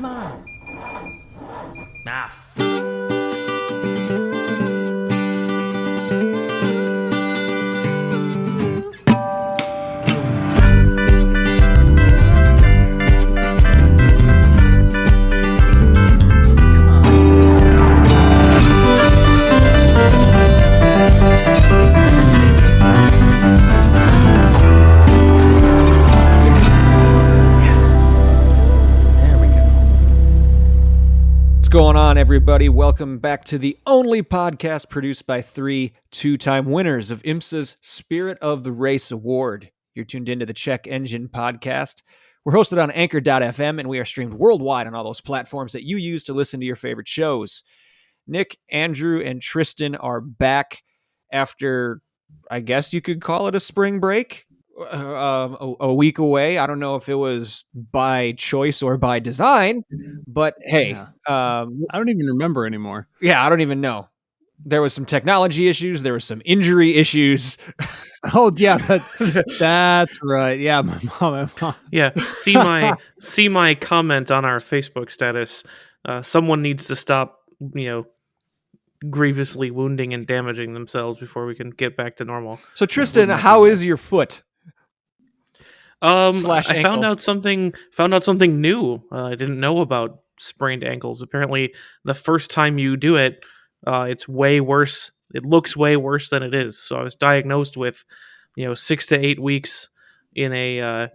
Come on. Going on, everybody? Welcome back to the only podcast produced by 3 two-time winners of IMSA's Spirit of the Race Award. You're tuned into the Check Engine Podcast. We're hosted on Anchor.fm, and we are streamed worldwide on all those platforms that you use to listen to your favorite shows. Nick, Andrew, and Tristan are back after, I guess you could call it a spring break. A week away. I don't know if it was by choice or by design, but hey, I don't even remember anymore. Yeah, I don't even know. There was some technology issues. There was some injury issues. Oh yeah, that's right. Yeah, my mom. Yeah, see my comment on our Facebook status. Someone needs to stop, grievously wounding and damaging themselves before we can get back to normal. So Tristan, how is your foot? I found out something new. I didn't know about sprained ankles. Apparently, the first time you do it, it's way worse. It looks way worse than it is. So I was diagnosed with, 6 to 8 weeks in a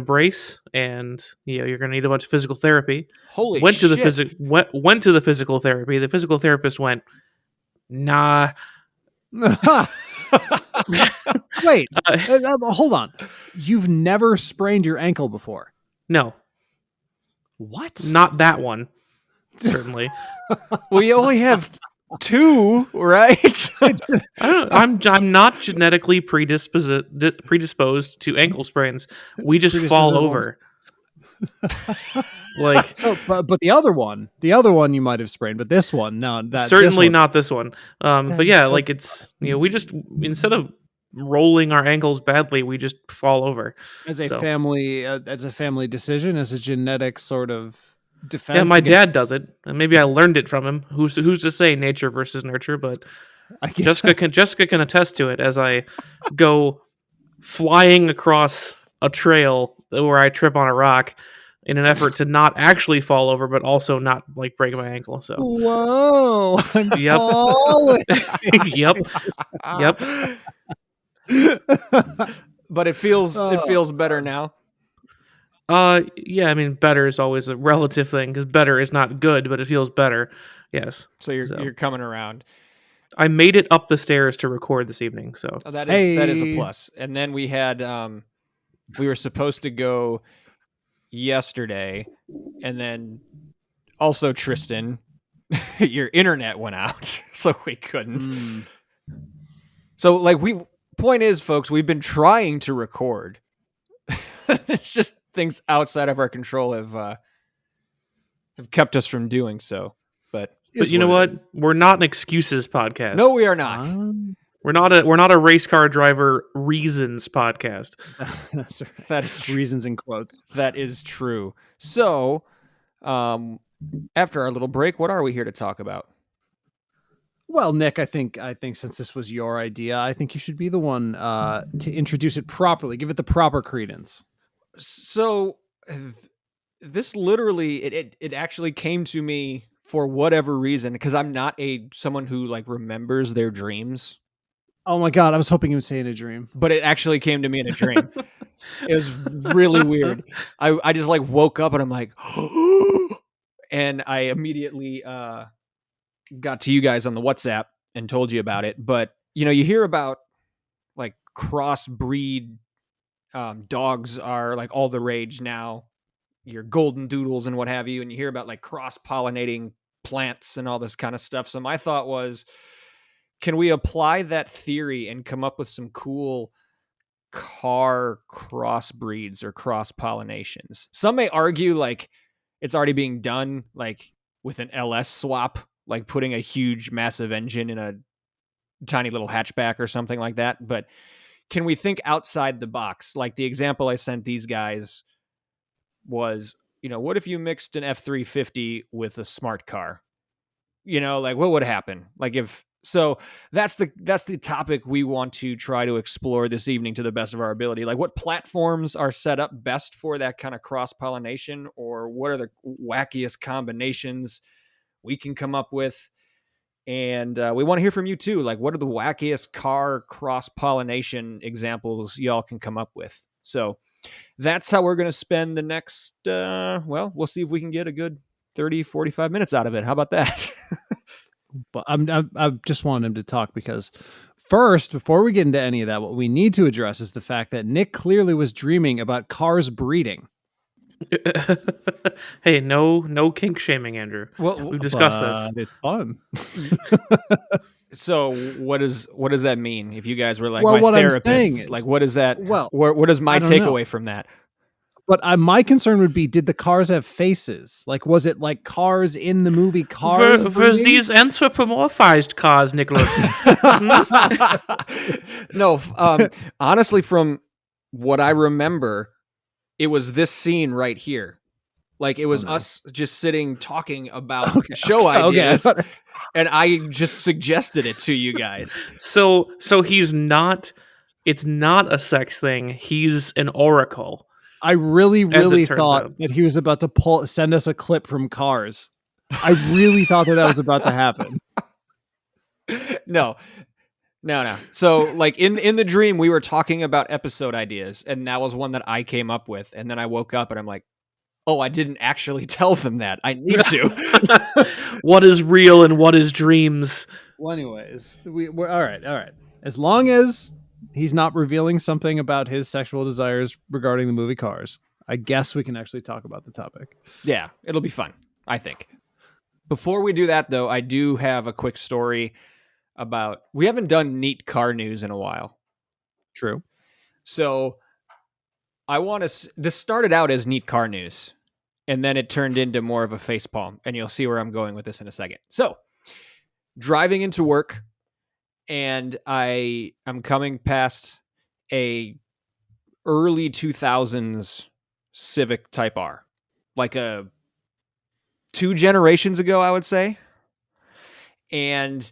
brace, and you're going to need a bunch of physical therapy. Holy went shit! Went to the physical therapy. The physical therapist went, nah. Wait, hold on. You've never sprained your ankle before? No. What? Not that one. Certainly. We only have 2, right? I'm not genetically predisposed to ankle sprains. We just fall over. But the other one you might have sprained, but this one, no, certainly not this one. But yeah, it's we just, instead of rolling our ankles badly, we just fall over as a family decision, as a genetic sort of defense. Yeah, my dad does it, and maybe I learned it from him. Who's to say nature versus nurture? But Jessica can attest to it as I go flying across a trail where I trip on a rock in an effort to not actually fall over, but also not break my ankle. So whoa, yep. But it feels better now. Yeah, I mean, better is always a relative thing, because better is not good, but it feels better. Yes. So you're coming around. I made it up the stairs to record this evening, so that is a plus. And then we had we were supposed to go yesterday, and then also Tristan, your internet went out, so we couldn't. So point is, folks, we've been trying to record. It's just things outside of our control have kept us from doing so. But you know what? We're not an excuses podcast. No, we are not. We're not a race car driver reasons podcast. That's right. That is true. Reasons in quotes. That is true. So, after our little break, what are we here to talk about? Well, Nick, I think since this was your idea, I think you should be the one to introduce it properly, give it the proper credence. So, this literally, it actually came to me for whatever reason, because I'm not someone who remembers their dreams. Oh my God, I was hoping you would say in a dream. But it actually came to me in a dream. It was really weird. I just woke up and I'm like, and I immediately got to you guys on the WhatsApp and told you about it. But you hear about crossbreed dogs are all the rage now. Your Goldendoodles and what have you, and you hear about cross-pollinating plants and all this kind of stuff. So my thought was, can we apply that theory and come up with some cool car crossbreeds or cross-pollinations? Some may argue it's already being done with an LS swap, putting a huge massive engine in a tiny little hatchback or something like that. But can we think outside the box? The example I sent these guys was what if you mixed an F-350 with a smart car? Like what would happen? Like if so, that's the topic we want to try to explore this evening to the best of our ability. Like what platforms are set up best for that kind of cross-pollination, or what are the wackiest combinations we can come up with? And we want to hear from you too. Like, what are the wackiest car cross-pollination examples y'all can come up with? So that's how we're going to spend the next, we'll see if we can get a good 30, 45 minutes out of it. How about that? But I just wanted him to talk because first, before we get into any of that, what we need to address is the fact that Nick clearly was dreaming about cars breeding. Hey, no kink shaming, Andrew. Well, We've discussed this. It's fun. So what does that mean? If you guys were like Well, my what I'm therapists, saying is- like what is that? Well, what is my I don't know. takeaway from that? But my concern would be, did the cars have faces? Like, was it like cars in the movie Cars? Were these anthropomorphized cars, Nicholas? No, honestly, from what I remember, it was this scene right here. Like it was us just sitting talking about show ideas, and I just suggested it to you guys. So he's not. It's not a sex thing. He's an oracle. I really turns thought out. that he was about to send us a clip from Cars. I really thought that was about to happen. No. So like in the dream, we were talking about episode ideas, and that was one that I came up with. And then I woke up and I'm like, oh, I didn't actually tell them that. I need to. What is real and what is dreams? Well, anyways, we're all right. As long as he's not revealing something about his sexual desires regarding the movie Cars, I guess we can actually talk about the topic. Yeah, it'll be fun, I think. Before we do that, though, I do have a quick story about... We haven't done neat car news in a while. True. So I want to... This started out as neat car news, and then it turned into more of a facepalm, and you'll see where I'm going with this in a second. So, driving into work, and I'm coming past a early 2000s Civic Type R, like a 2 generations ago, I would say. And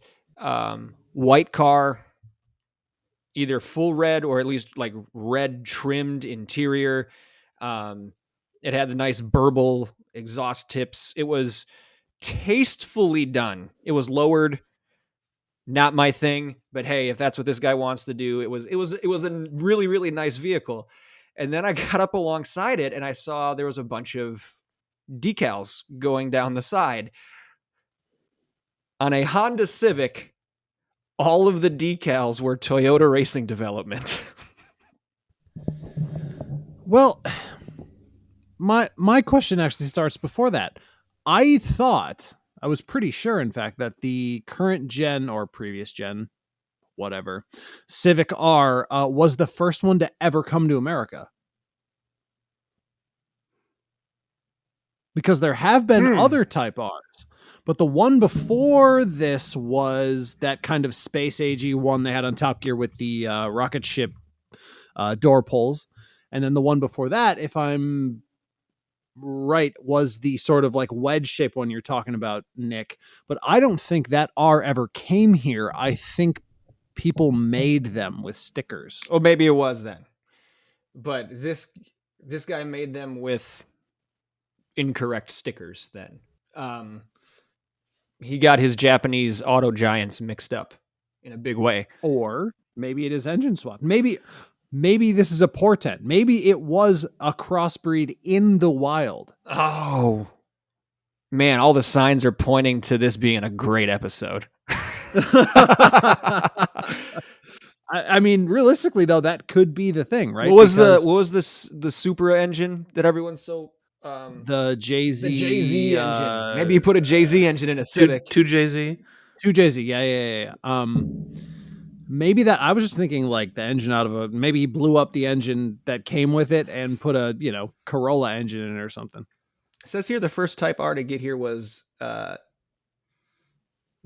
white car, either full red or at least like red trimmed interior. It had the nice burble exhaust tips. It was tastefully done. It was lowered. Not my thing, but hey, if that's what this guy wants to do, it was a really, really nice vehicle. And then I got up alongside it and I saw there was a bunch of decals going down the side. On a Honda Civic, all of the decals were Toyota Racing Development. Well, my question actually starts before that. I was pretty sure, in fact, that the current gen or previous gen, whatever, Civic R was the first one to ever come to America. Because there have been other Type Rs, but the one before this was that kind of space agey one they had on Top Gear with the rocket ship door pulls. And then the one before that, if I'm right, was the sort of like wedge shaped one you're talking about, Nick. But I don't think that R ever came here. I think people made them with stickers. Or maybe it was then. But this guy made them with incorrect stickers then. He got his Japanese auto giants mixed up in a big way. Or maybe it is engine swap. Maybe this is a portent. Maybe it was a crossbreed in the wild. Oh, man, all the signs are pointing to this being a great episode. I mean, realistically, though, that could be the thing, right? What was the Supra engine that everyone's so... the Jay-Z... The Jay-Z engine. Maybe you put a Jay-Z engine in a Civic. Two Jay-Z. Two Jay-Z, yeah. Maybe that... I was just thinking, like, the engine out of a... Maybe he blew up the engine that came with it and put a, Corolla engine in it or something. It says here the first Type R to get here was the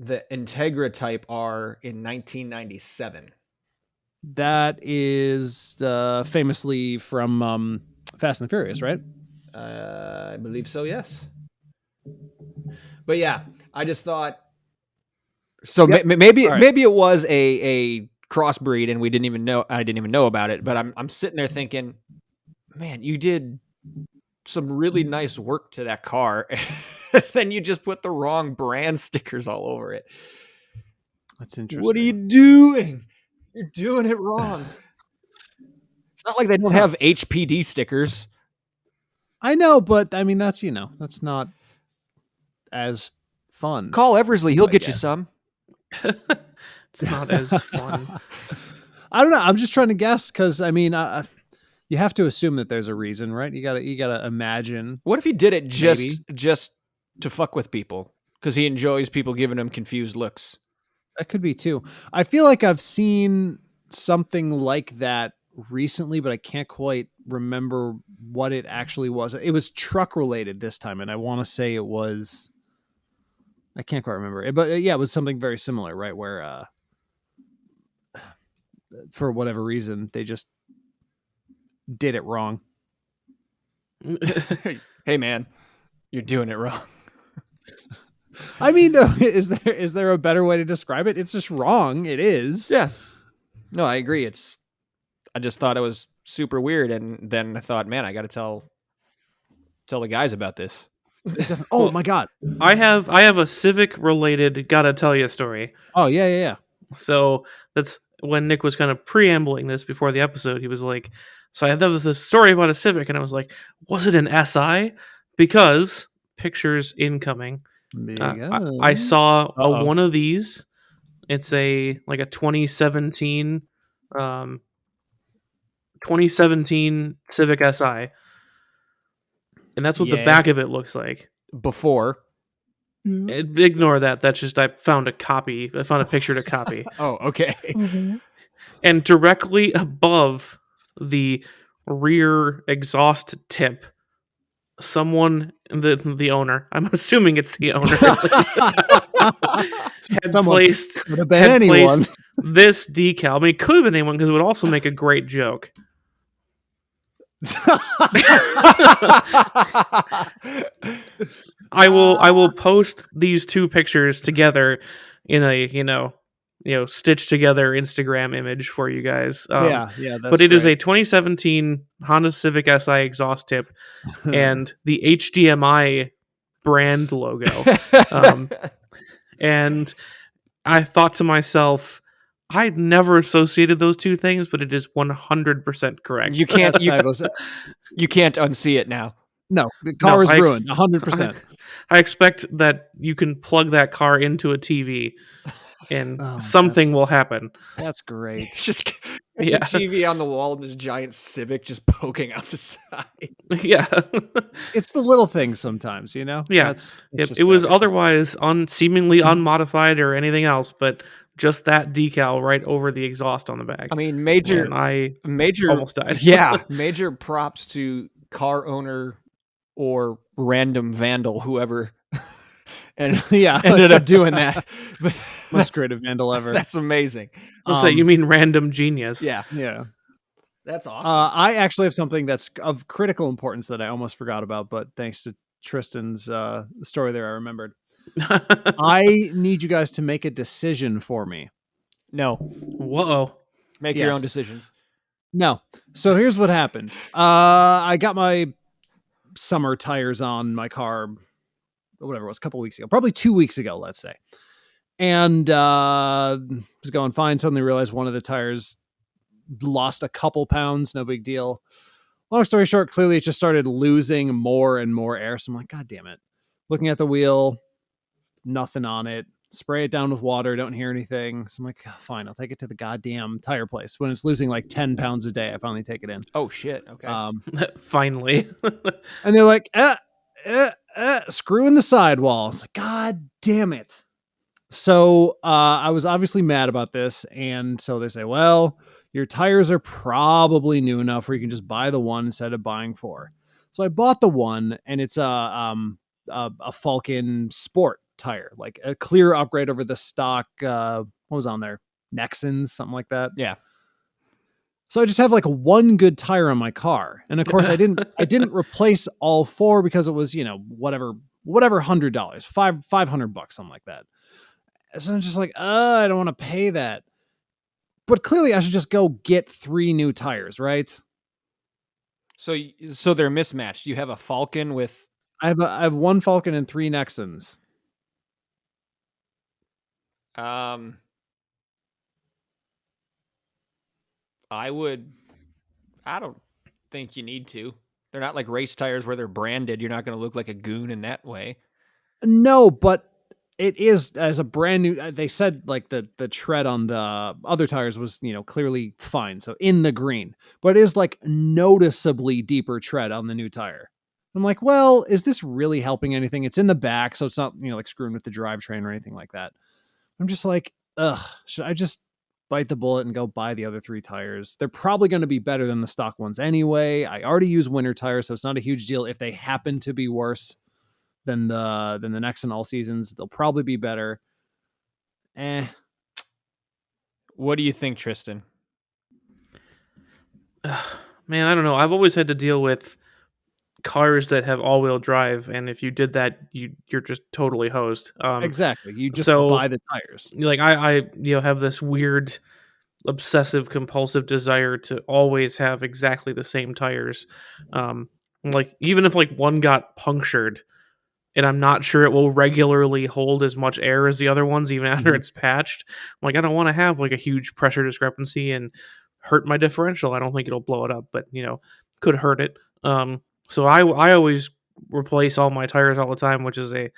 Integra Type R in 1997. That is famously from Fast and the Furious, right? I believe so, yes. But yeah, I just thought so. Yep. Maybe All right. maybe it was a crossbreed, and we didn't even know. I didn't even know about it. But I'm sitting there thinking, man, you did some really nice work to that car. Then you just put the wrong brand stickers all over it. That's interesting. What are you doing? You're doing it wrong. It's not like they don't have HPD stickers. I know, but I mean, that's not as fun. Call Eversley. He'll I get you guess. some. It's not as fun. I don't know. I'm just trying to guess because I mean, you have to assume that there's a reason, right? You gotta imagine. What if he did it Maybe. just to fuck with people? Because he enjoys people giving him confused looks. That could be too. I feel like I've seen something like that recently, but I can't quite remember what it actually was. It was truck related this time, and I want to say it was. I can't quite remember it, but yeah, it was something very similar, right? Where, for whatever reason, they just did it wrong. Hey man, you're doing it wrong. I mean, is there a better way to describe it? It's just wrong. It is. Yeah. No, I agree. I just thought it was super weird, and then I thought, man, I got to tell the guys about this. Oh my god. I have a Civic related gotta tell you story. Oh yeah. So that's when Nick was kind of preambling this before the episode. He was like, "So I have this story about a Civic," and I was like, "Was it an SI?" Because pictures incoming. I saw one of these. It's a 2017 Civic SI, and that's what the back of it looks like. Before. Ignore that. That's just I found a copy. I found a picture to copy. Oh, okay. Mm-hmm. And directly above the rear exhaust tip, someone, the owner, I'm assuming it's the owner, had placed this decal. I mean, it could have been anyone because it would also make a great joke. I will post these two pictures together in a stitched together Instagram image for you guys. That's but it is a 2017 Honda Civic Si exhaust tip and the HDMI brand logo. And I thought to myself, I'd never associated those two things, but it is 100% correct. You can't unsee it now. No, the car is ruined 100%. I expect that you can plug that car into a TV and something will happen. That's great. It's just a TV on the wall and this giant Civic just poking out the side. Yeah. It's the little things sometimes, Yeah. It was otherwise seemingly unmodified or anything else, but just that decal right over the exhaust on the back. I mean, major almost died. Yeah, major props to car owner or random vandal, whoever, and ended up doing that. But most creative vandal ever. That's amazing. I'll say you mean random genius. Yeah. That's awesome. I actually have something that's of critical importance that I almost forgot about, but thanks to Tristan's story there, I remembered. I need you guys to make a decision for me. No. Whoa. Make your own decisions. No. So here's what happened. I got my summer tires on my car, whatever it was, a couple weeks ago, probably 2 weeks ago, let's say. And was going fine. Suddenly realized one of the tires lost a couple pounds. No big deal. Long story short, clearly it just started losing more and more air. So I'm like, God damn it. Looking at the wheel, nothing on it. Spray it down with water. Don't hear anything. So I'm like, fine, I'll take it to the goddamn tire place. When it's losing like 10 pounds a day, I finally take it in. Oh shit. Okay. Finally. And they're like, screw in the sidewall. It's like, God damn it. So I was obviously mad about this. And so they say, well, your tires are probably new enough where you can just buy the one instead of buying four. So I bought the one, and it's a Falcon Sport tire, like a clear upgrade over the stock. What was on there? Nexons, something like that. Yeah. So I just have like one good tire on my car. And of course I didn't replace all 4 because it was, whatever $100, $500, something like that. So I'm just like, I don't want to pay that. But clearly I should just go get 3 new tires, right? So they're mismatched. You have a Falcon with. I have 1 Falcon and 3 Nexons. I don't think you need to. They're not like race tires where they're branded. You're not going to look like a goon in that way. No, but it is as a brand new. They said like the tread on the other tires was clearly fine, so in the green, but it is like noticeably deeper tread on the new tire. I'm like, well, is this really helping anything? It's in the back, so it's not like screwing with the drivetrain or anything like that. I'm just like, should I just bite the bullet and go buy the other 3 tires? They're probably going to be better than the stock ones anyway. I already use winter tires, so it's not a huge deal if they happen to be worse than the next in all seasons. They'll probably be better. What do you think, Tristan? Man, I don't know. I've always had to deal with cars that have all-wheel drive, and if you did that, you're just totally hosed. Exactly. You just so, buy the tires. Like I have this weird obsessive compulsive desire to always have exactly the same tires. Like even if like one got punctured and I'm not sure it will regularly hold as much air as the other ones even after it's patched, like I don't want to have like a huge pressure discrepancy and hurt my differential. I don't think it'll blow it up, but could hurt it. So I always replace all my tires all the time, which is a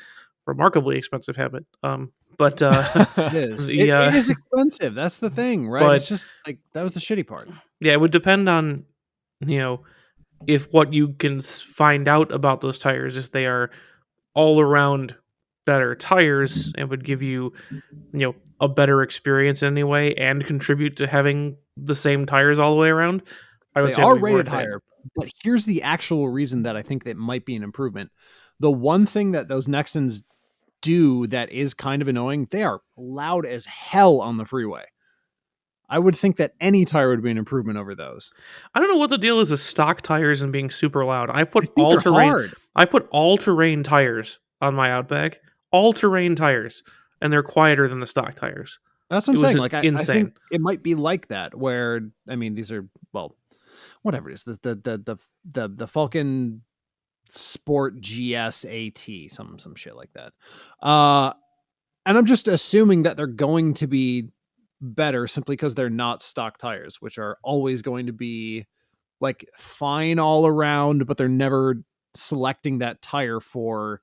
remarkably expensive habit. But it is. It is expensive. That's the thing, right? But it's just like that was the shitty part. Yeah, it would depend on if what you can find out about those tires, if they are all around better tires and would give you a better experience anyway and contribute to having the same tires all the way around. I would say they are rated higher. But here's the actual reason that I think that might be an improvement. The one thing that those Nexons do that is kind of annoying, they are loud as hell on the freeway. I would think that any tire would be an improvement over those. I don't know what the deal is with stock tires and being super loud. I put all-terrain tires on my Outback. All-terrain tires, and they're quieter than the stock tires. That's what I'm saying. Like I think it might be like that. Where these are whatever it is. The Falcon Sport GS AT, some shit like that. And I'm just assuming that they're going to be better simply because they're not stock tires, which are always going to be like fine all around, but they're never selecting that tire for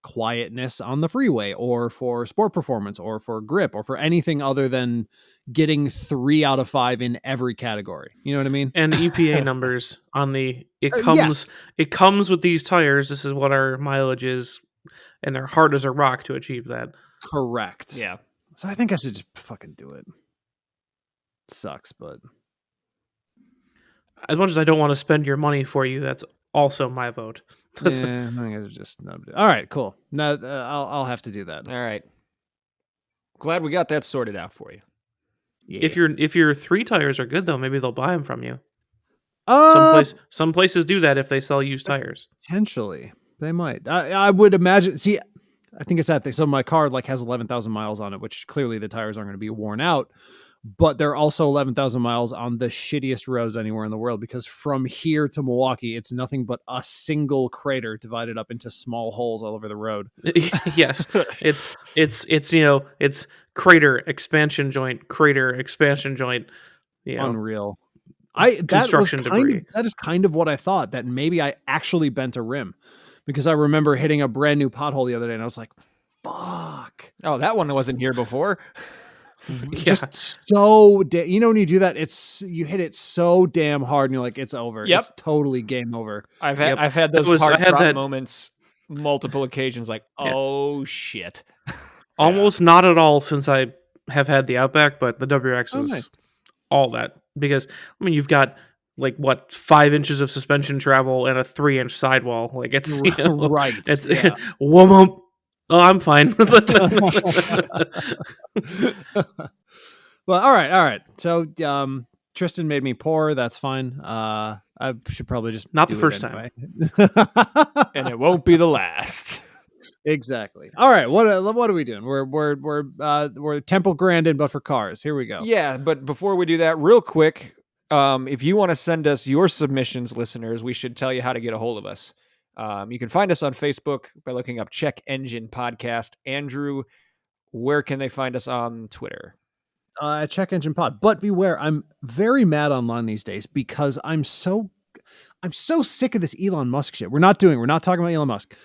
quietness on the freeway or for sport performance or for grip or for anything other than getting 3 out of 5 in every category. You know what I mean? And EPA numbers on it comes with these tires. This is what our mileage is, and they're hard as a rock to achieve that. Correct. Yeah. So I think I should just fucking do it. Sucks, but as much as I don't want to spend your money for you, that's also my vote. Yeah, I think I should just all right, cool. No, I'll have to do that. All right. Glad we got that sorted out for you. Yeah. If your 3 tires are good though, maybe they'll buy them from you. Some places do that if they sell used tires. Potentially, they might. I would imagine. See, I think it's that thing. So my car has 11,000 miles on it, which clearly the tires aren't going to be worn out. But they're also 11,000 miles on the shittiest roads anywhere in the world, because from here to Milwaukee, it's nothing but a single crater divided up into small holes all over the road. Yes, it's crater expansion joint. Unreal. That is kind of what I thought, that maybe I actually bent a rim, because I remember hitting a brand new pothole the other day and I was like, fuck. Oh, that one wasn't here before. Just so when you do that, you hit it so damn hard and you're like, it's over. Yep. It's totally game over. I've had those hard moments multiple occasions, like, oh shit. Almost not at all since I have had the Outback, but the WX was all that, because you've got 5 inches of suspension travel and a 3-inch sidewall. Like it's right. It's whoop. Oh, I'm fine. Well, all right. So, Tristan made me pour. That's fine. I should probably just Not do the first it time. anyway. And it won't be the last. Exactly. All right. What are we doing? We're Temple Grandin, but for cars. Here we go. Yeah, but before we do that, real quick, if you want to send us your submissions, listeners, we should tell you how to get a hold of us. You can find us on Facebook by looking up Check Engine Podcast. Andrew, where can they find us on Twitter? Check Engine Pod. But beware, I'm very mad online these days because I'm so sick of this Elon Musk shit. We're not talking about Elon Musk.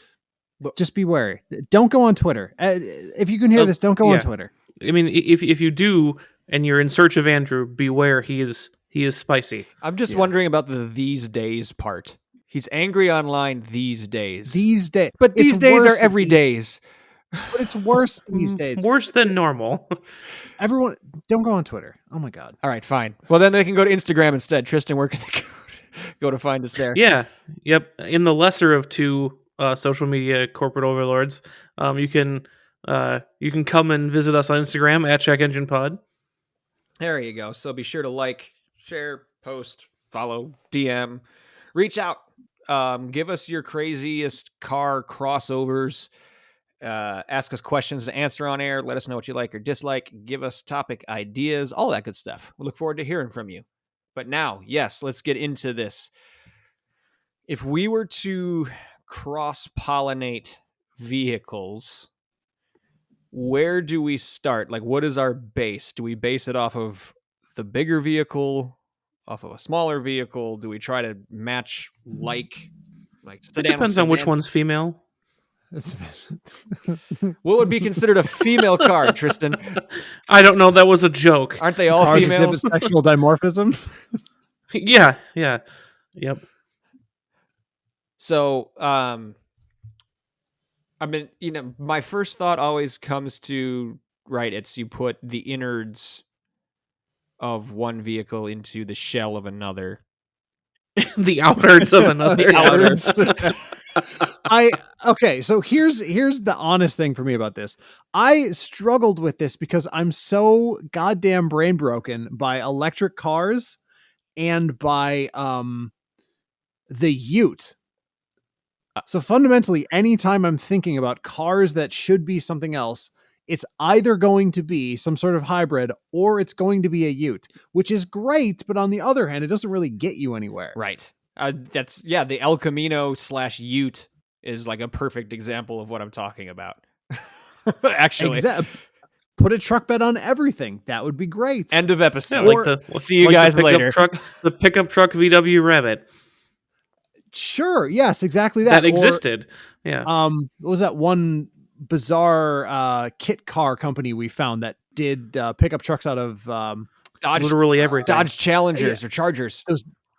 Just be wary. Don't go on Twitter. If you can hear this, don't go on Twitter. I mean, if you do and you're in search of Andrew, beware. He is spicy. I'm just wondering about the these days part. He's angry online these days. These days. But these days are every days. But it's worse these days. Worse than normal. Everyone, don't go on Twitter. Oh my God. All right, fine. Well, then they can go to Instagram instead. Tristan, where can they go to find us there? Yeah. Yep. In the lesser of two social media corporate overlords, you can come and visit us on Instagram at Check Engine Pod. There you go. So be sure to like, share, post, follow, DM, reach out. Give us your craziest car crossovers. Ask us questions to answer on air. Let us know what you like or dislike. Give us topic ideas, all that good stuff. We look forward to hearing from you. But now, yes, let's get into this. If we were to cross-pollinate vehicles, where do we start? Like, what is our base? Do we base it off of the bigger vehicle, off of a smaller vehicle? Do we try to match like It depends on which one's female. What would be considered a female car, Tristan? I don't know. That was a joke. Aren't they all Cars females? exhibit sexual dimorphism. Yeah. Yep. So, I mean, my first thought always comes to, right, it's you put the innards of one vehicle into the shell of another. The outwards of another. The outwards. So here's the honest thing for me about this. I struggled with this because I'm so goddamn brain broken by electric cars and by the Ute. So fundamentally, anytime I'm thinking about cars that should be something else, it's either going to be some sort of hybrid or it's going to be a Ute, which is great. But on the other hand, it doesn't really get you anywhere. Right. The El Camino / Ute is like a perfect example of what I'm talking about. Actually. Put a truck bed on everything. That would be great. End of episode. Yeah, see you guys later. The pickup truck VW Rabbit. Sure. Yes, exactly that. That existed. Yeah. What was that one bizarre kit car company we found that did pickup trucks out of Dodge, literally everything. Dodge Challengers or Chargers.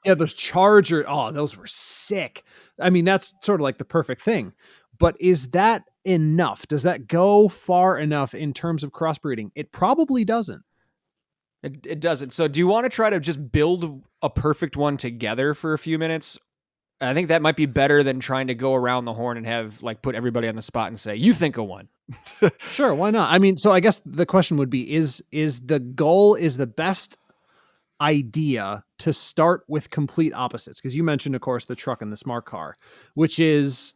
Those Chargers. Oh, those were sick. I mean, that's sort of like the perfect thing. But is that enough? Does that go far enough in terms of crossbreeding? It probably doesn't. It doesn't. So do you want to try to just build a perfect one together for a few minutes? I think that might be better than trying to go around the horn and have put everybody on the spot and say, you think of one. Sure. Why not? I mean, so I guess the question would be, is the goal, is the best idea to start with complete opposites? Because you mentioned, of course, the truck and the smart car, which is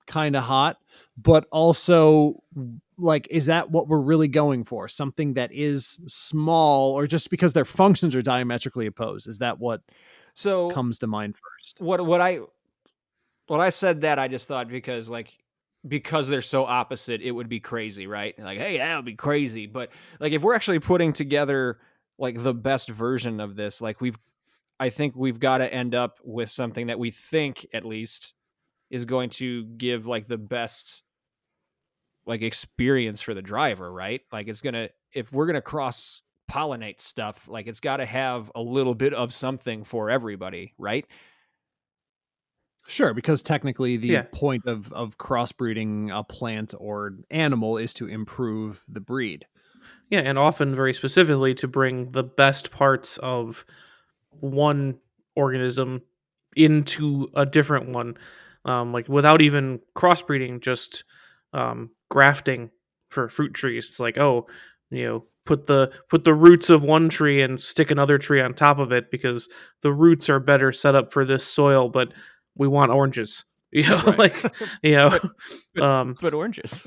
kind of hot, but also is that what we're really going for? Something that is small, or just because their functions are diametrically opposed? Is that what comes to mind first? What I said that, I just thought because they're so opposite, it would be crazy, right? Like, hey, that would be crazy. But if we're actually putting together the best version of this, I think we've got to end up with something that we think at least is going to give the best experience for the driver, right? If we're gonna cross pollinate stuff, it's got to have a little bit of something for everybody, right? Sure, because technically the point of crossbreeding a plant or animal is to improve the breed. Yeah, and often very specifically to bring the best parts of one organism into a different one, without even crossbreeding, just grafting for fruit trees. It's put the roots of one tree and stick another tree on top of it because the roots are better set up for this soil, but we want oranges. Right. Like, you know, but oranges.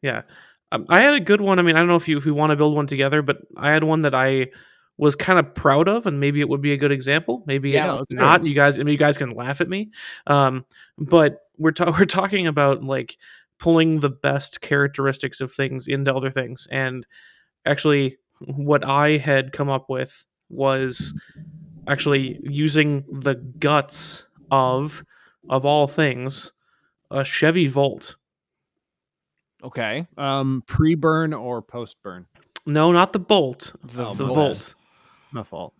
yeah. I had a good one. I mean, I don't know if you want to build one together, but I had one that I was kind of proud of, and maybe it would be a good example. Maybe Yeah, it's let's hear not. it. You guys can laugh at me. But we're talking about like pulling the best characteristics of things into other things, and actually, what I had come up with was actually using the guts of all things, a Chevy Volt. Okay. Pre-burn or post-burn? No, not the Bolt. The Oh, The my Volt. Volt. My fault.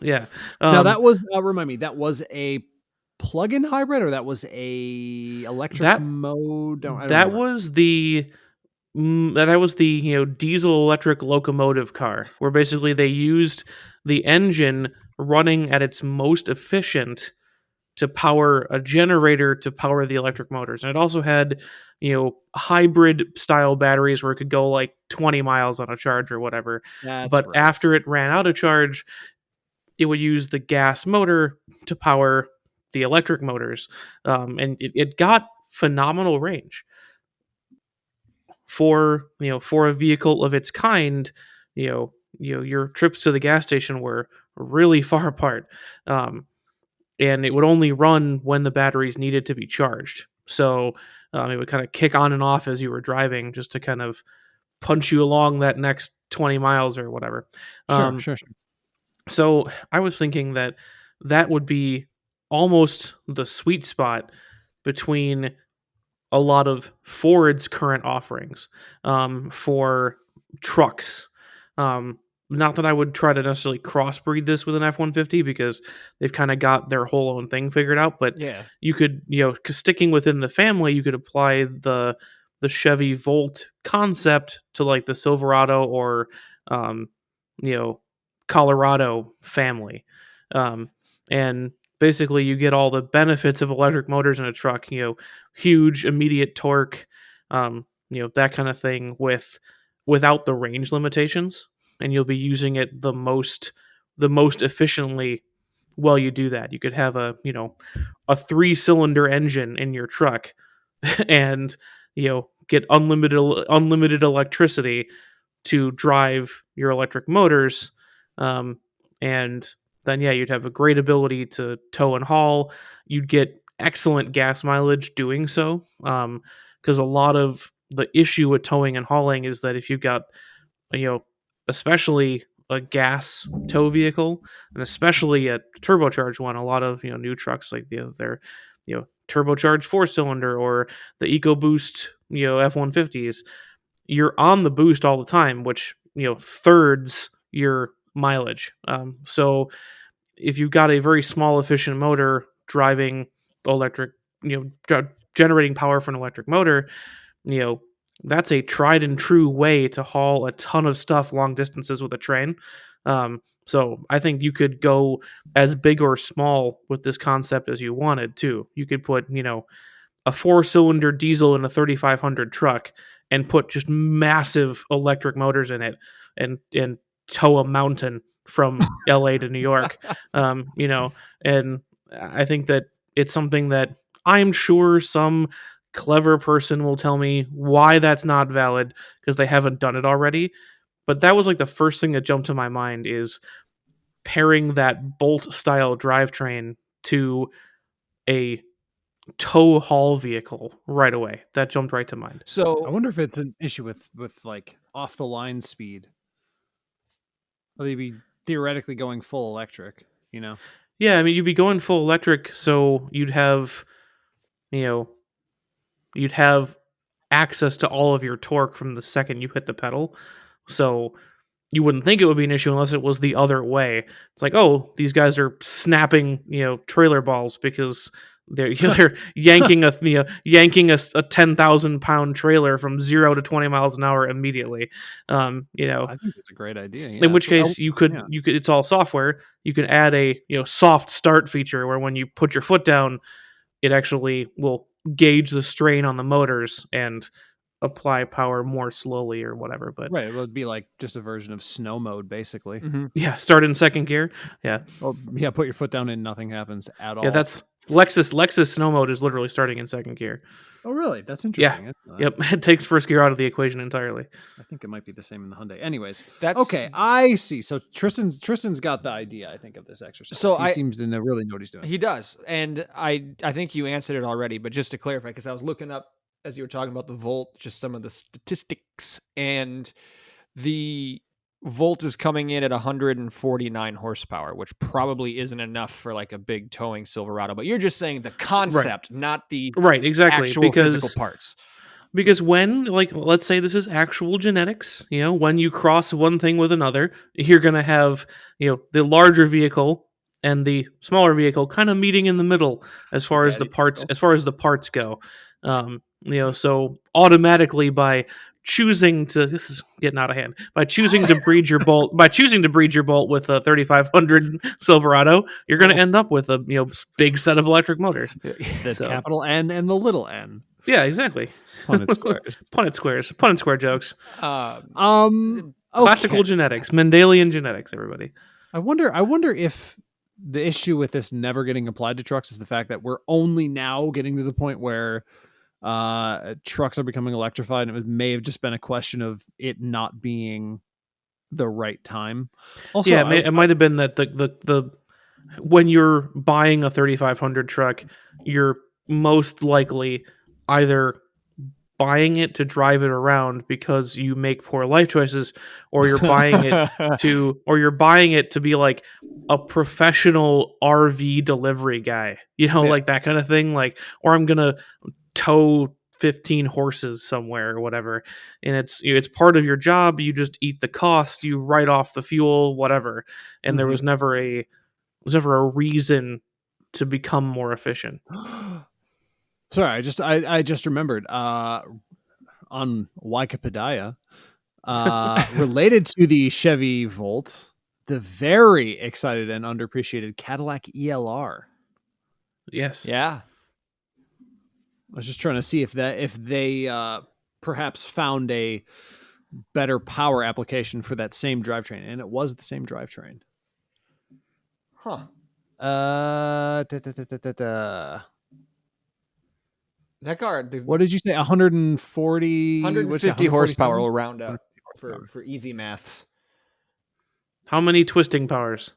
Yeah. Now that was remind me, that was a plug-in hybrid or that was a electric That mode? I don't that remember. was the that was the diesel electric locomotive car where basically they used the engine running at its most efficient to power a generator to power the electric motors. And it also had, hybrid style batteries where it could go like 20 miles on a charge or whatever. That's But right. after it ran out of charge, it would use the gas motor to power the electric motors. And it got phenomenal range for a vehicle of its kind. Your trips to the gas station were really far apart. And it would only run when the batteries needed to be charged. So it would kind of kick on and off as you were driving just to kind of punch you along that next 20 miles or whatever. Sure, Um, sure. so I was thinking that that would be almost the sweet spot between a lot of Ford's current offerings for trucks. Not that I would try to necessarily crossbreed this with an F-150 because they've kind of got their whole own thing figured out. But Yeah. you could, 'cause sticking within the family, you could apply the Chevy Volt concept to like the Silverado or um, you know Colorado family, and basically you get all the benefits of electric motors in a truck. Huge immediate torque, that kind of thing without the range limitations, and you'll be using it the most efficiently while you do that. You could have a 3-cylinder engine in your truck and get unlimited electricity to drive your electric motors, um, and then you'd have a great ability to tow and haul. You'd get excellent gas mileage doing so, because a lot of the issue with towing and hauling is that if you've got you know especially a gas tow vehicle, and especially a turbocharged one, a lot of new trucks like they're turbocharged 4-cylinder or the EcoBoost F-150s, you're on the boost all the time, which thirds your mileage. So if you've got a very small efficient motor driving electric, generating power for an electric motor, you know that's a tried and true way to haul a ton of stuff long distances with a train. So I think you could go as big or small with this concept as you wanted to. You could put a 4-cylinder diesel in a 3500 truck and put just massive electric motors in it and tow a mountain from LA to New York. And I think that it's something that I'm sure some clever person will tell me why that's not valid because they haven't done it already. But that was like the first thing that jumped to my mind is pairing that Bolt style drivetrain to a tow haul vehicle right away. That jumped right to mind. I So wonder if it's an issue with like off the line speed. Or they'd be theoretically going full electric, Yeah, I mean you'd be going full electric, so you know, you'd have access to all of your torque from the second you hit the pedal. So you wouldn't think it would be an issue unless it was the other way. It's like, oh, these guys are snapping, trailer balls because they're yanking a 10,000-pound trailer from 0 to 20 miles an hour immediately. I think it's a great idea. In which case you could it's all software. You can add a soft start feature where when you put your foot down, it actually will gauge the strain on the motors and apply power more slowly or whatever. But Right. It would be like just a version of snow mode, basically. yeah, start in second gear. Yeah, Or yeah, put your foot down and nothing happens at all. yeah, that's Lexus snow mode is literally starting in second gear. Oh, really? That's Yeah. interesting. Yep, it takes first gear out of the equation entirely. I think it might be the same in the Hyundai. Anyways, That's okay. I see. So Tristan's got the idea, I think, of this exercise. So he seems to really know what he's doing. He does, and I think you answered it already, but just to clarify, because I was looking up as you were talking about the Volt, just some of the statistics, and the Volt is coming in at 149 horsepower, which probably isn't enough for like a big towing Silverado. But you're just saying the concept, not the Right, exactly. actual physical parts. Because when, like, let's say this is actual genetics, when you cross one thing with another, you're going to have, the larger vehicle and the smaller vehicle kind of meeting in the middle as far as the parts go. So automatically by choosing to, this is getting out of hand, by choosing to breed your bolt with a 3500 Silverado, you're going to end up with a, big set of electric motors. The capital N and the little n. Yeah, exactly. Punnett squares. Punnett square jokes. Okay. Classical genetics, Mendelian genetics, everybody. I wonder if the issue with this never getting applied to trucks is the fact that we're only now getting to the point where trucks are becoming electrified, and it may have just been a question of it not being the right time. Also, yeah, it might have been that the when you're buying a 3500 truck, you're most likely either buying it to drive it around because you make poor life choices, or you're buying it to be like a professional RV delivery guy, like that kind of thing, like, or I'm gonna tow 15 horses somewhere or whatever, and it's part of your job. You just eat the cost, you write off the fuel, whatever, and there was never a reason to become more efficient. Sorry, I just remembered on Wikipedia, related to the Chevy Volt, the very excited and underappreciated Cadillac ELR. Yes. Yeah. I was just trying to see if they perhaps found a better power application for that same drivetrain, and it was the same drivetrain. Huh. That car, what did you say? 140, 150 horsepower will round up for easy maths. How many twisting powers?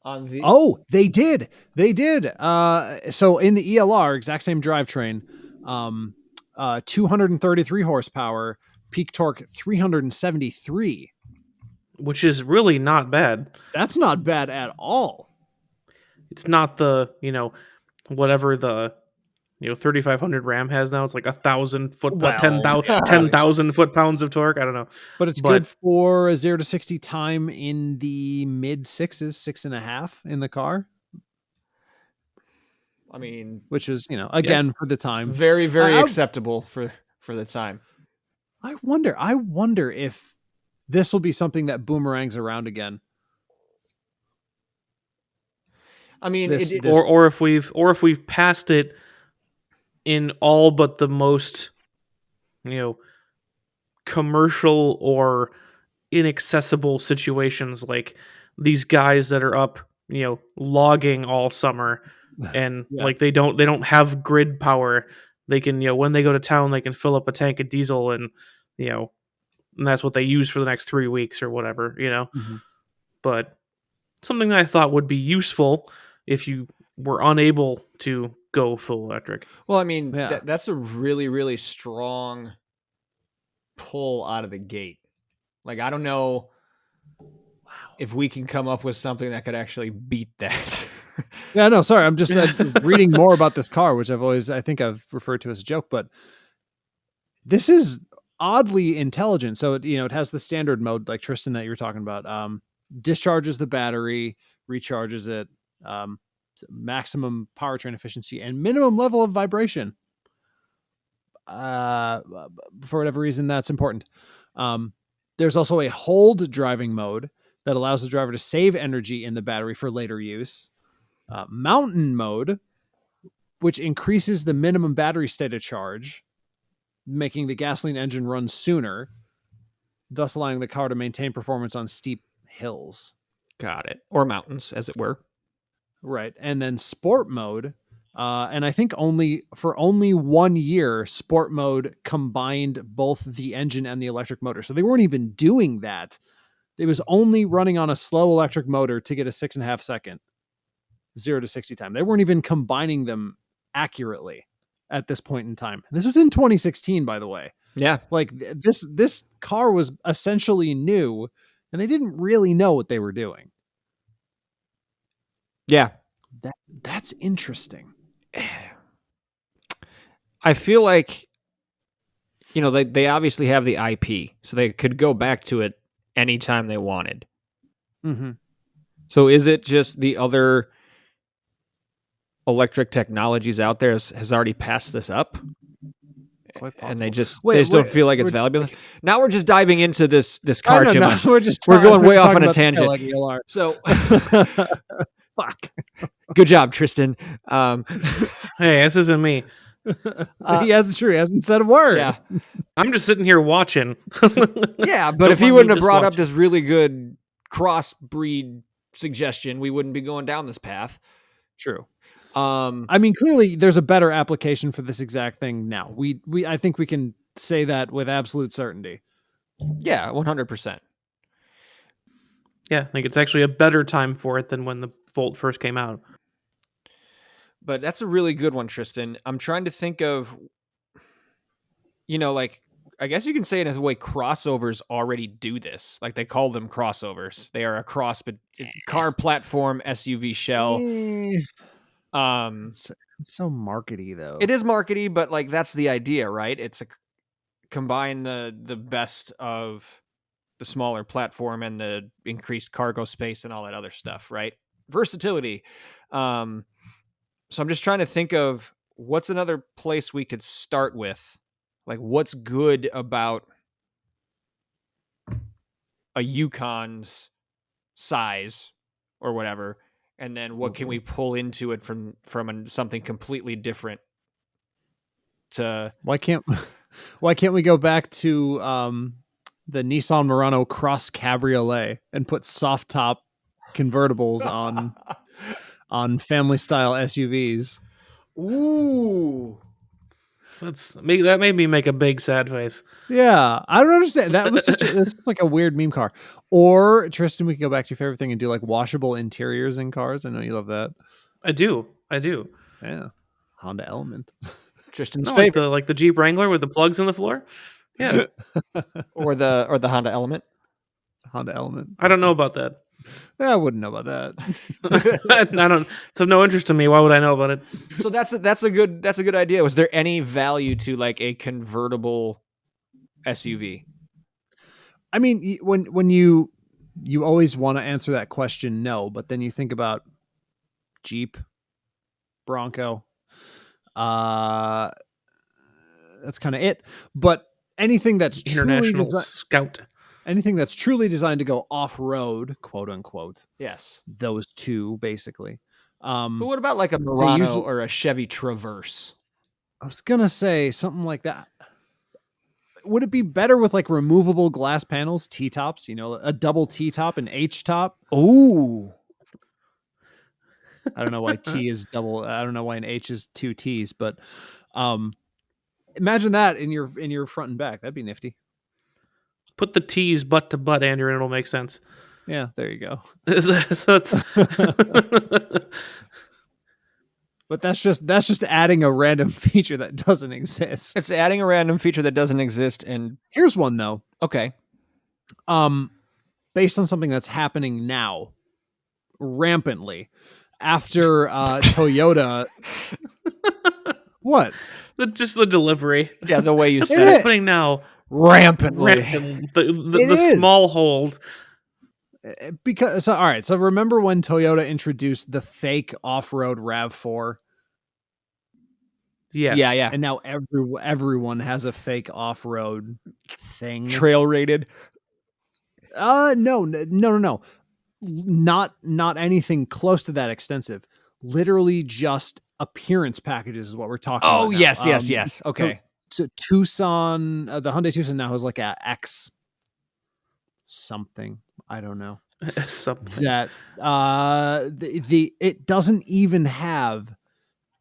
On the they did. So in the ELR, exact same drivetrain, 233 horsepower, peak torque 373, which is really not bad. That's not bad at all. It's not the whatever the 3500 Ram has now. It's like 1,000 foot, 10,000 foot-pounds of torque. I don't know, but it's good for a 0 to 60 time in the mid 6s, 6.5 in the car. I mean, which is again for the time, very very acceptable for the time. I wonder if this will be something that boomerangs around again. I mean, or if we've passed it in all but the most, commercial or inaccessible situations, like these guys that are up, logging all summer, and like they don't have grid power. They can, when they go to town, they can fill up a tank of diesel, and and that's what they use for the next 3 weeks or whatever, But something that I thought would be useful if you were unable to go full electric. Well, I mean, that's a really, really strong pull out of the gate. Like, I don't know if we can come up with something that could actually beat that. Yeah, no, sorry. I'm just reading more about this car, which I think I've referred to as a joke, but this is oddly intelligent. So it has the standard mode, like Tristan that you were talking about. Discharges the battery, recharges it, maximum powertrain efficiency, and minimum level of vibration. For whatever reason, that's important. There's also a hold driving mode that allows the driver to save energy in the battery for later use. Mountain mode, which increases the minimum battery state of charge. making the gasoline engine run sooner, thus allowing the car to maintain performance on steep hills. Got it. Or mountains, as it were. Right. And then sport mode, and I think only 1 year, sport mode combined both the engine and the electric motor. So they weren't even doing that. It was only running on a slow electric motor to get a 6.5 second 0 to 60 time. They weren't even combining them accurately at this point in time. This was in 2016, by the way. Yeah. Like this car was essentially new, and they didn't really know what they were doing. Yeah. That's interesting. I feel like, they obviously have the IP, so they could go back to it anytime they wanted. Mm-hmm. So is it just the other electric technologies out there has already passed this up? Quite And they possible. just don't feel like it's valuable. Now we're just diving into this car too much. We're going way off talking on a about the tangent. Cadillac ELR. So Fuck. good job, Tristan. Hey, this isn't me. He hasn't said a word. Yeah. I'm just sitting here watching. Yeah, but So if he fun, wouldn't have just brought up watch. this really good crossbreed suggestion, we wouldn't be going down this path. True. I I mean, clearly there's a better application for this exact thing now. I think we can say that with absolute certainty. Yeah, 100%. Yeah, I think it's actually a better time for it than when the Volt first came out. But that's a really good one, Tristan. I'm trying to think of, like, I guess you can say it as a way crossovers already do this. Like, they call them crossovers. They are a cross, but car platform, SUV shell. It's so markety though. It is markety, but like that's the idea, right? It's combine the best of the smaller platform and the increased cargo space and all that other stuff, right? Versatility. So I'm just trying to think of what's another place we could start with. Like, what's good about a Yukon's size or whatever, and then what can we pull into it from something completely different? Why can't we go back to the Nissan Murano Cross Cabriolet and put soft top convertibles on family style SUVs? Ooh. That made me make a big sad face. Yeah, I don't understand. That was this is like a weird meme car. Or Tristan, we can go back to your favorite thing and do like washable interiors in cars. I know you love that. I do. Yeah, Honda Element. Tristan's No, favorite, like the Jeep Wrangler with the plugs in the floor. Yeah, or the Honda Element. Honda Element. I don't know about that. I wouldn't know about that. I don't. It's of no interest to me. Why would I know about it? So that's a good idea. Was there any value to like a convertible SUV? I mean, when you always want to answer that question, no, but then you think about Jeep, Bronco, that's kind of it. But anything that's International Scout. anything that's truly designed to go off road, quote unquote. Yes. Those two basically. But what about like a Murano or a Chevy Traverse? I was gonna say something like that. Would it be better with like removable glass panels, T-tops, a double T-top and H-top? Ooh. I don't know why T is double. I don't know why an H is 2 T's, but imagine that in your front and back. That'd be nifty. Put the T's butt to butt, Andrew, and it'll make sense. Yeah, there you go. But that's just adding a random feature that doesn't exist. It's adding a random feature that doesn't exist. And here's one though. Okay. Based on something that's happening now, rampantly, after Toyota. What? Just the delivery. Yeah, the way you said it's happening now. Rampantly. The small hold. Because all right, so remember when Toyota introduced the fake off-road RAV4? Yes. Yeah. And now everyone has a fake off-road thing. Trail rated. No. Not anything close to that extensive. Literally just appearance packages is what we're talking about. Oh, yes. Okay. So Tucson, the Hyundai Tucson now has like a X something. I don't know. Something. That it doesn't even have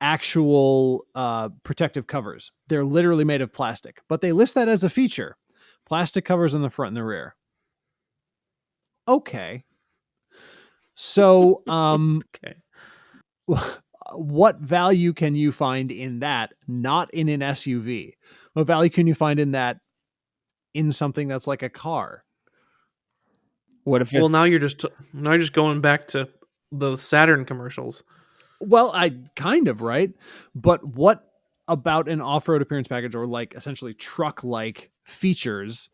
actual protective covers. They're literally made of plastic, but they list that as a feature. Plastic covers in the front and the rear. Okay. So, Okay. what value can you find in that? Not in an SUV. What value can you find in that in something that's like a car? What if Well, now you're just going back to the Saturn commercials. Well, I kind of, right? But what about an off-road appearance package or like essentially truck-like features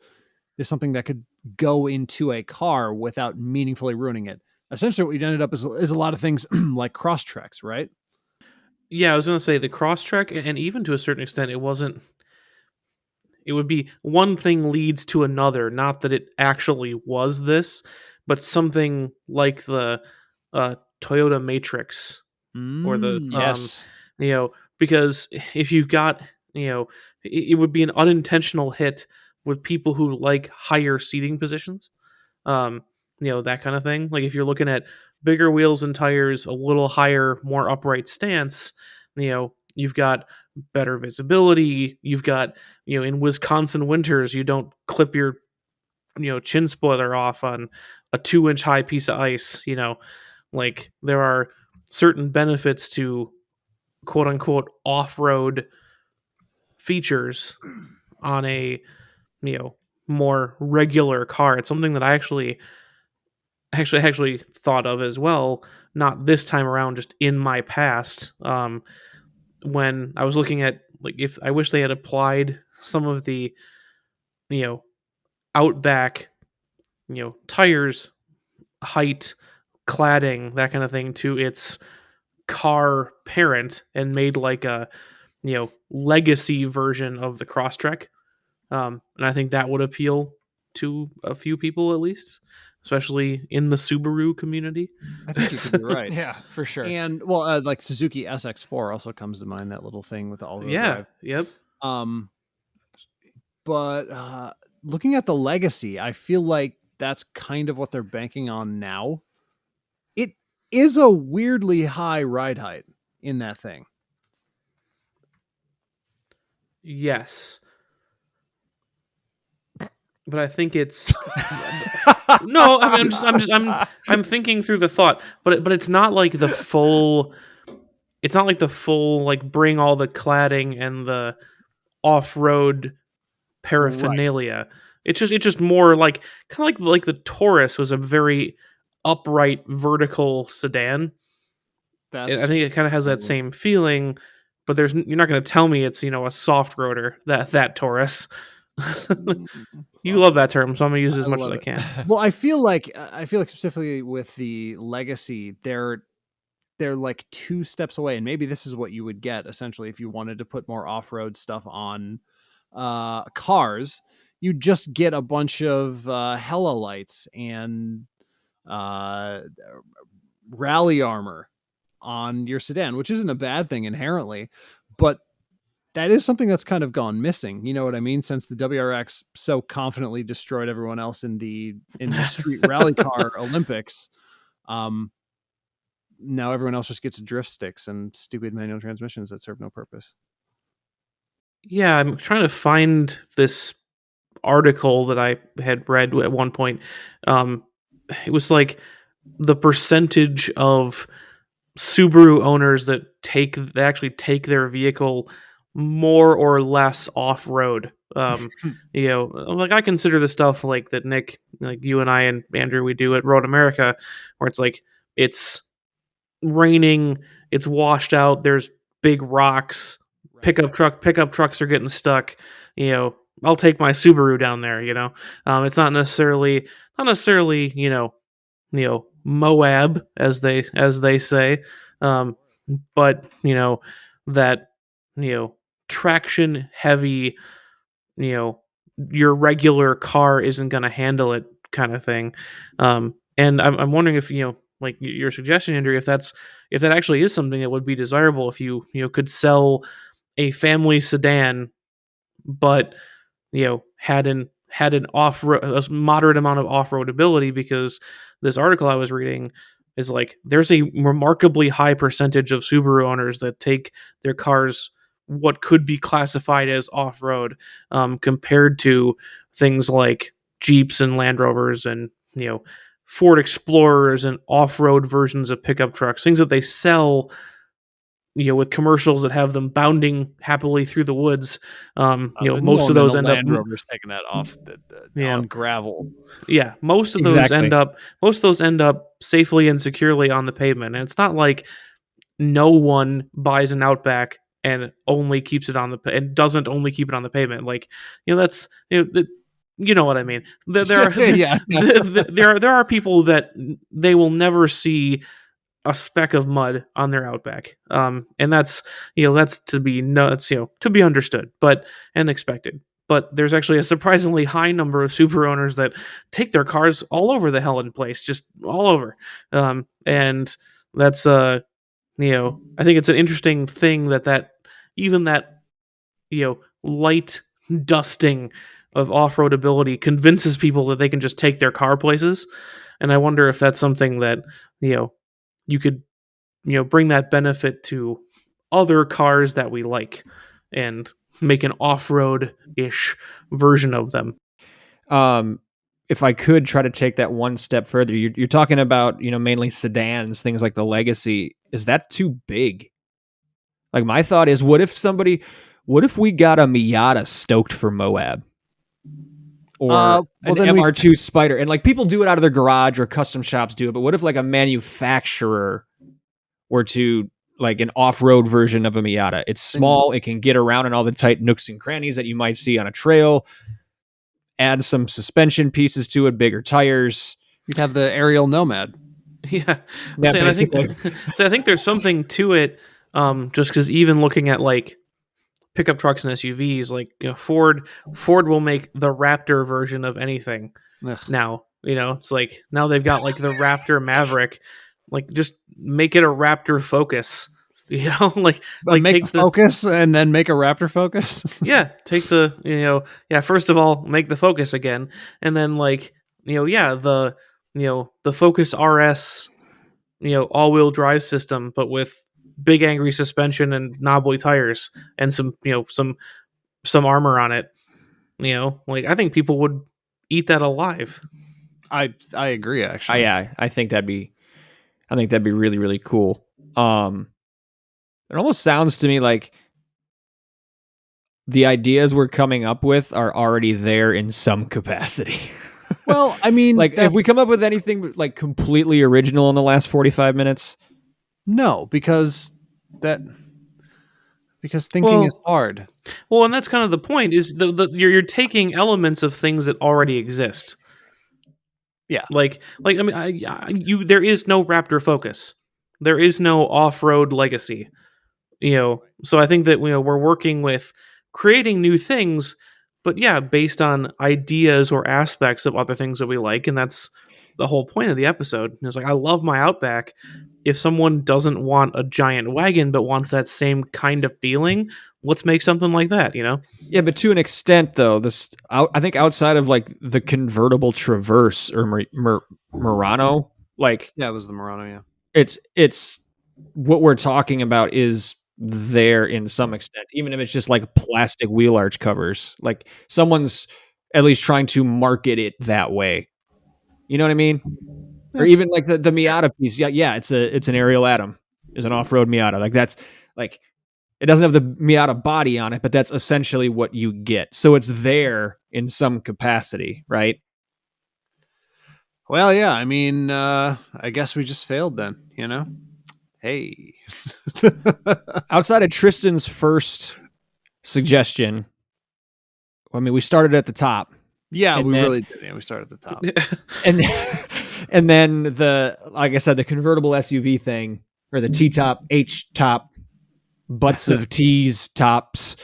is something that could go into a car without meaningfully ruining it? Essentially, what you ended up is a lot of things like Crosstreks, right? Yeah, I was going to say the Crosstrek, and even to a certain extent, it wasn't. It would be one thing leads to another. Not that it actually was this, but something like the Toyota Matrix or the yes. because if you've got it would be an unintentional hit with people who like higher seating positions, um, that kind of thing. Like if you're looking at bigger wheels and tires, a little higher, more upright stance, you've got better visibility. You've got in Wisconsin winters, you don't clip your chin spoiler off on a 2-inch high piece of ice. Like there are certain benefits to quote unquote off-road features on a more regular car. It's something that I actually thought of as well, not this time around, just in my past, when I was looking at, like, if I wish they had applied some of the you know Outback tires, height, cladding, that kind of thing to its car parent and made like a legacy version of the Crosstrek. And I think that would appeal to a few people at least, especially in the Subaru community. I think you could be right. Yeah, for sure. And well, like Suzuki SX4 also comes to mind, that little thing with the all-wheel Yeah. drive. Yep. But looking at the legacy, I feel like that's kind of what they're banking on now. It is a weirdly high ride height in that thing. Yes. But I think it's no. I mean, I'm thinking through the thought, but it's not like the full. It's not like the full, like, bring all the cladding and the off-road paraphernalia. It's just more like kind of like the Taurus was a very upright vertical sedan. I think it kind of has that same feeling, but you're not going to tell me it's a soft roader, that Taurus. You love that term, so I'm gonna use it as much as I can. Well, I feel like specifically with the legacy, they're like 2 steps away, and maybe this is what you would get essentially if you wanted to put more off-road stuff on cars. You just get a bunch of hella lights and rally armor on your sedan, which isn't a bad thing inherently, but that is something that's kind of gone missing. You know what I mean? Since the WRX so confidently destroyed everyone else in the street rally car Olympics, now everyone else just gets drift sticks and stupid manual transmissions that serve no purpose. Yeah, I'm trying to find this article that I had read at one point. It was like the percentage of Subaru owners that actually take their vehicle more or less off road. Like I consider the stuff like that, Nick, like you and I and Andrew, we do at Road America, where it's like it's raining, it's washed out, there's big rocks, pickup trucks are getting stuck. I'll take my Subaru down there. It's not necessarily Moab, as they say, but that traction heavy, your regular car isn't going to handle it, kind of thing. And I'm wondering if like your suggestion, Andrew, if that actually is something that would be desirable, if you could sell a family sedan but had an off-road, a moderate amount of off-road ability, because this article I was reading is like there's a remarkably high percentage of Subaru owners that take their cars what could be classified as off-road, compared to things like Jeeps and Land Rovers and Ford Explorers and off-road versions of pickup trucks, things that they sell with commercials that have them bounding happily through the woods. Most of those end up Land Rover's taking that off on gravel. Yeah, most of those end up safely and securely on the pavement. And it's not like no one buys an Outback and only keeps it on and doesn't only keep it on the pavement. Like, that's you know what I mean. There are there are people that they will never see a speck of mud on their Outback, and that's to be understood, and expected. But there's actually a surprisingly high number of Subaru owners that take their cars all over the Helen place, just all over, and that's I think it's an interesting thing that even that light dusting of off-road ability convinces people that they can just take their car places, and I wonder if that's something that you could bring that benefit to other cars that we like and make an off-road-ish version of them. If I could try to take that one step further, you're talking about mainly sedans, things like the Legacy. Is that too big? Like, my thought is, what if we got a Miata stoked for Moab? Or an MR2 Spider, and like people do it out of their garage or custom shops do it, but what if like a manufacturer were to like an off-road version of a Miata? It's small, it can get around in all the tight nooks and crannies that you might see on a trail. Add some suspension pieces to it, bigger tires. You'd have the aerial Nomad. Yeah, I think there's something to it, just because even looking at like pickup trucks and SUVs, like Ford will make the Raptor version of anything. Ugh. Now. It's like now they've got like the Raptor Maverick, like just make it a Raptor Focus. Like make the Focus and then make a Raptor Focus. Yeah, take the first of all make the Focus again, and then like the Focus RS, all-wheel drive system, but with big angry suspension and knobbly tires and some armor on it. Like I think people would eat that alive. I agree, actually. I think that'd be really, really cool. It almost sounds to me like the ideas we're coming up with are already there in some capacity. Well, I mean, like if we come up with anything like completely original in the last 45 minutes, no, because thinking is hard. Well, and that's kind of the point, is you're taking elements of things that already exist. Yeah. Like I mean, there is no Raptor Focus. There is no off-road Legacy. So I think that we're working with creating new things, but based on ideas or aspects of other things that we like, and that's the whole point of the episode. It's like, I love my Outback. If someone doesn't want a giant wagon but wants that same kind of feeling, let's make something like that, Yeah, but to an extent, though, I think outside of like the convertible Traverse or Murano, like it was the Murano, yeah. It's what we're talking about is there in some extent, even if it's just like plastic wheel arch covers. Like someone's at least trying to market it that way. You know what I mean? Yes. Or even like the Miata piece. Yeah, it's an Ariel Atom. It's an off-road Miata. Like that's like it doesn't have the Miata body on it, but that's essentially what you get. So it's there in some capacity, right? Well, yeah. I mean, I guess we just failed then, Hey. Outside of Tristan's first suggestion, I mean, we started at the top. Yeah, really did. Yeah, we started at the top. and then like I said, the convertible SUV thing, or the T-top, H-top, butts of T's tops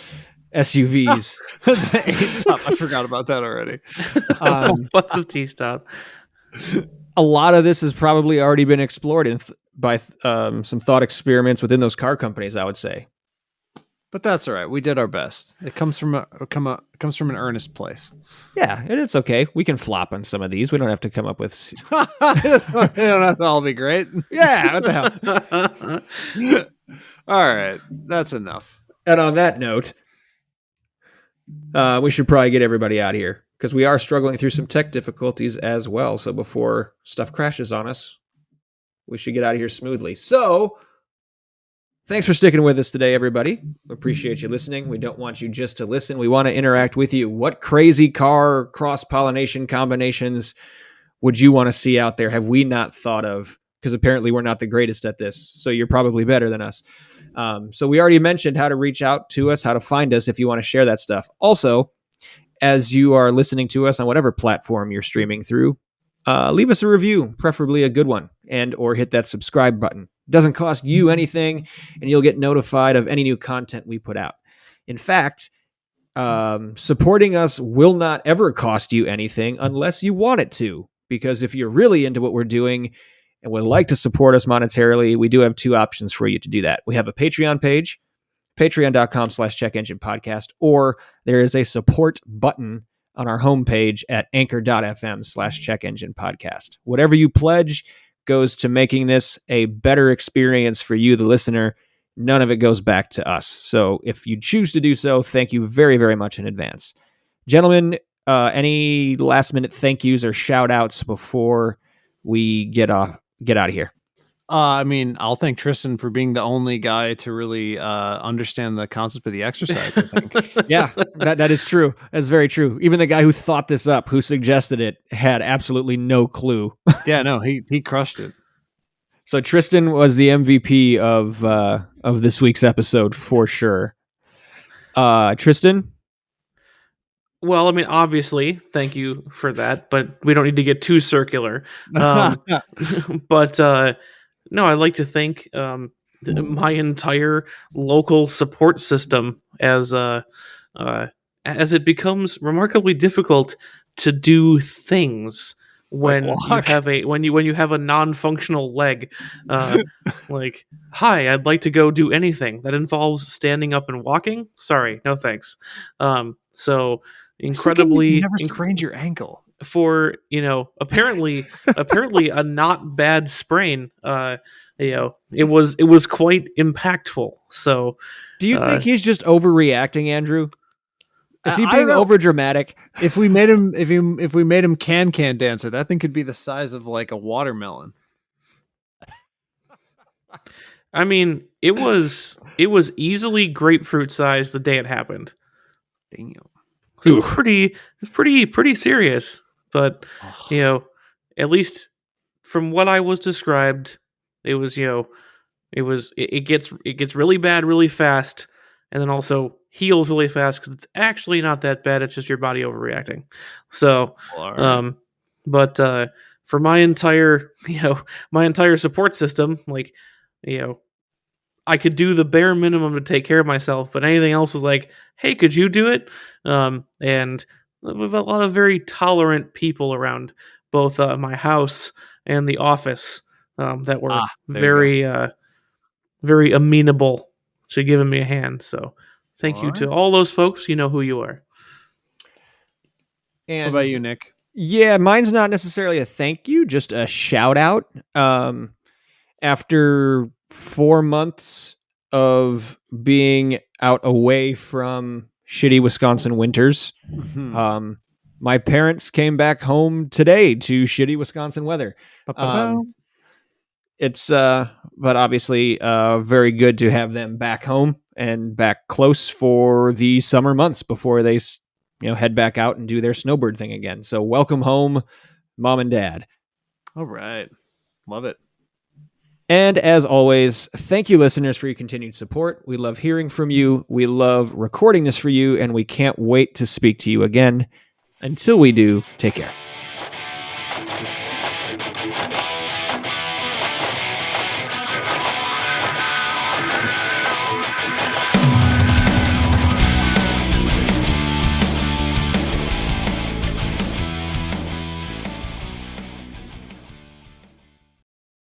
SUVs. The H-top, I forgot about that already. Butts of T's top. A lot of this has probably already been explored by some thought experiments within those car companies, I would say. But that's all right. We did our best. It comes from an earnest place. Yeah, and it's okay. We can flop on some of these. We don't have to come up with. They don't have to all be great. Yeah, what the hell? All right, that's enough. And on that note, we should probably get everybody out of here because we are struggling through some tech difficulties as well. So before stuff crashes on us, we should get out of here smoothly. So thanks for sticking with us today, everybody. We appreciate you listening. We don't want you just to listen. We want to interact with you. What crazy car cross-pollination combinations would you want to see out there? Have we not thought of? Because apparently we're not the greatest at this. So you're probably better than us. So we already mentioned how to reach out to us, how to find us if you want to share that stuff. Also, as you are listening to us on whatever platform you're streaming through, leave us a review, preferably a good one, and or hit that subscribe button. It doesn't cost you anything, and you'll get notified of any new content we put out. In fact, supporting us will not ever cost you anything unless you want it to, because if you're really into what we're doing and would like to support us monetarily, we do have two options for you to do that. We have a Patreon page, patreon.com/checkenginepodcast, or there is a support button on our homepage at anchor.fm/checkenginepodcast. Whatever you pledge goes to making this a better experience for you, the listener. None of it goes back to us. So if you choose to do so, thank you very, very much in advance. Gentlemen, any last minute thank yous or shout outs before we get out of here? I mean, I'll thank Tristan for being the only guy to really understand the concept of the exercise, I think. Yeah, that is true. That's very true. Even the guy who thought this up, who suggested it, had absolutely no clue. Yeah, no, he crushed it. So Tristan was the MVP of this week's episode for sure. Tristan? Well, I mean, obviously, thank you for that, but we don't need to get too circular. But no, I'd like to thank my entire local support system as it becomes remarkably difficult to do things when you have a non-functional leg. Like, hi, I'd like to go do anything that involves standing up and walking. Sorry, no thanks. So incredibly, you never sprained your ankle. For apparently a not bad sprain. It was quite impactful. So do you think he's just overreacting, Andrew? Is he being over dramatic? If we made him can dancer, that thing could be the size of like a watermelon. I mean, it was easily grapefruit size the day it happened. Damn. So it was pretty serious. But at least from what I was described, it was it gets really bad really fast, and then also heals really fast because it's actually not that bad. It's just your body overreacting. So, but for my entire support system, like I could do the bare minimum to take care of myself, but anything else was like, hey, could you do it? And with a lot of very tolerant people around both my house and the office that were very amenable to giving me a hand. So thank you to all those folks. You know who you are. And what about you, Nick? Yeah, mine's not necessarily a thank you, just a shout out. After 4 months of being out away from shitty Wisconsin winters, my parents came back home today to shitty Wisconsin weather. It's but obviously very good to have them back home and back close for the summer months before they head back out and do their snowbird thing again. So welcome home, Mom and Dad. All right, love it. And as always, thank you, listeners, for your continued support. We love hearing from you. We love recording this for you, and we can't wait to speak to you again. Until we do, take care.